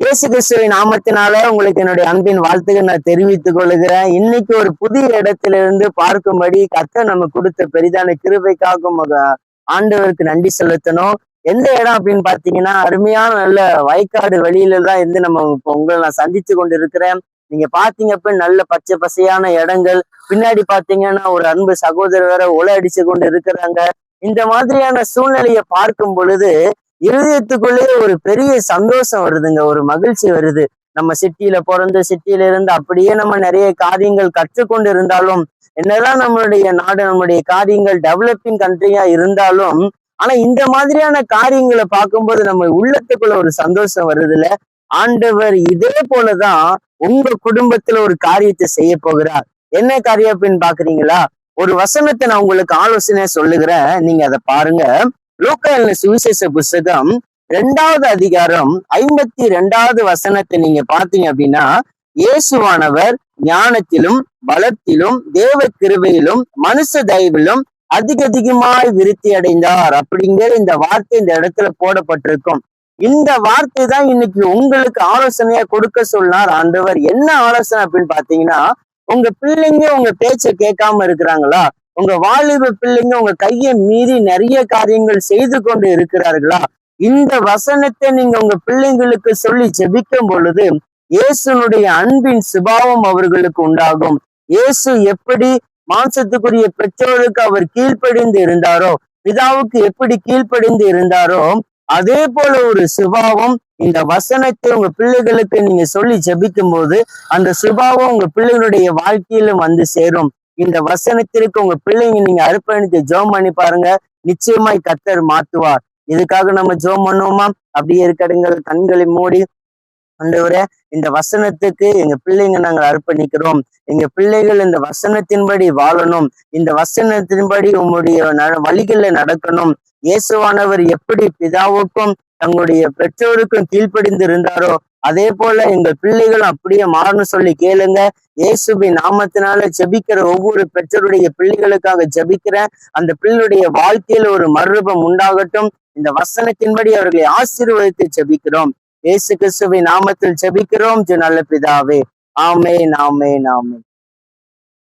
இயேசு கிறிஸ்துவின் நாமத்தினால உங்களுக்கு என்னுடைய அன்பின் வாழ்த்துக்கள் நான் தெரிவித்துக் கொள்கிறேன். இன்னைக்கு ஒரு புதிய இடத்திலிருந்து பார்க்கும்படி கர்த்தர் நம்ம கொடுத்த பெரிதான கிருபைக்காக ஆண்டவருக்கு நன்றி செலுத்தணும். எந்த இடம் அப்படின்னு பாத்தீங்கன்னா, அருமையான நல்ல வயக்காடு வழியில தான் இருந்து நம்ம இப்போ உங்களை நான் சந்திச்சு கொண்டு இருக்கிறேன். நீங்க பாத்தீங்கப்ப நல்ல பச்சை பசையான இடங்கள், பின்னாடி பாத்தீங்கன்னா ஒரு அன்பு சகோதரர் வேற ஒலை அடிச்சு கொண்டு இருக்கிறாங்க. இந்த மாதிரியான சூழ்நிலையை பார்க்கும் பொழுது இருதயத்துக்குள்ளே ஒரு பெரிய சந்தோஷம் வருதுங்க, ஒரு மகிழ்ச்சி வருது. நம்ம சிட்டியில பிறந்து சிட்டியில இருந்து அப்படியே நம்ம நிறைய காரியங்கள் கற்றுக்கொண்டு இருந்தாலும், என்னதான் நம்மளுடைய நாடு நம்மளுடைய காரியங்கள் டெவலப்பிங் கண்ட்ரியா இருந்தாலும், ஆனா இந்த மாதிரியான காரியங்களை பார்க்கும்போது நம்ம உள்ளத்துக்குள்ள ஒரு சந்தோஷம் வருதுல்ல. ஆண்டவர் இதே போலதான் உங்க குடும்பத்துல ஒரு காரியத்தை செய்ய போகிறார். என்ன காரியம் அப்படின்னு பாக்குறீங்களா? ஒரு வசனத்தை நான் உங்களுக்கு ஆலோசனை சொல்லுகிறேன், நீங்க அதை பாருங்க. லூக்கா எழுதின சுவிசேஷ புஸ்தகம் 2வது அதிகாரம் 52வது வசனத்தை நீங்க பாத்தீங்க அப்படின்னா, இயேசுவானவர் ஞானத்திலும் பலத்திலும் தேவ கிருபையிலும் மனுஷ தயவிலும் அதிகமாய் விருத்தி அடைந்தார் அப்படிங்கிற இந்த வார்த்தை இந்த இடத்துல போடப்பட்டிருக்கும். இந்த வார்த்தை தான் இன்னைக்கு உங்களுக்கு ஆலோசனையா கொடுக்க சொன்னார் ஆண்டவர். என்ன ஆலோசனை அப்படின்னு பாத்தீங்கன்னா, உங்க பிள்ளைங்க உங்க பேச்சை கேட்காம இருக்கிறாங்களா? உங்க வாலிப பிள்ளைங்க உங்க கையை மீறி நிறைய காரியங்கள் செய்து கொண்டு இருக்கிறார்களா? இந்த வசனத்தை நீங்க உங்க பிள்ளைங்களுக்கு சொல்லி ஜெபிக்கும் பொழுது இயேசுனுடைய அன்பின் சுபாவம் அவர்களுக்கு உண்டாகும். இயேசு எப்படி மாம்சத்துக்குரிய பெற்றோருக்கு அவர் கீழ்ப்படிந்து இருந்தாரோ, பிதாவுக்கு எப்படி கீழ்ப்படிந்து இருந்தாரோ, அதே போல ஒரு சுபாவம் இந்த வசனத்தை உங்க பிள்ளைகளுக்கு நீங்க சொல்லி ஜெபிக்கும் போது அந்த சுபாவம் உங்க பிள்ளைகளுடைய வாழ்க்கையிலும் வந்து சேரும். இந்த வசனத்திற்கு உங்க பிள்ளைங்க நீங்க அர்ப்பணித்து ஜெபம் பண்ணி பாருங்க, நிச்சயமாய் கர்த்தர் மாத்துவார். இதுக்காக நம்ம ஜெபம் பண்ணுவோமா? அப்படியே இருக்கடுங்கள், கண்களை மூடி. ஆண்டவரே, இந்த வசனத்துக்கு எங்க பிள்ளைங்க நாங்கள் அர்ப்பணிக்கிறோம். எங்க பிள்ளைகள் இந்த வசனத்தின்படி வாழணும், இந்த வசனத்தின்படி உங்களுடைய வழிகள்ல நடக்கணும். இயேசுவானவர் எப்படி பிதாவுக்கும் தங்களுடைய பெற்றோருக்கும் கீழ்ப்படிந்து இருந்தாரோ, அதே போல எங்கள் பிள்ளைகளும் அப்படியே மாறணும் சொல்லி கேளுங்க. இயேசுவின் நாமத்தினால ஜெபிக்கிற ஒவ்வொரு பெற்றோருடைய பிள்ளைகளுக்காக ஜெபிக்கிறேன். அந்த பிள்ளையுடைய வாழ்க்கையில ஒரு மறுரூபம் உண்டாகட்டும். இந்த வசனத்தின்படி அவர்களை ஆசீர்வதித்து ஜெபிக்கிறோம். இயேசு கிறிஸ்துவின் நாமத்தில் ஜெபிக்கிறோம் நல்ல பிதாவே. ஆமென், ஆமென், ஆமென்.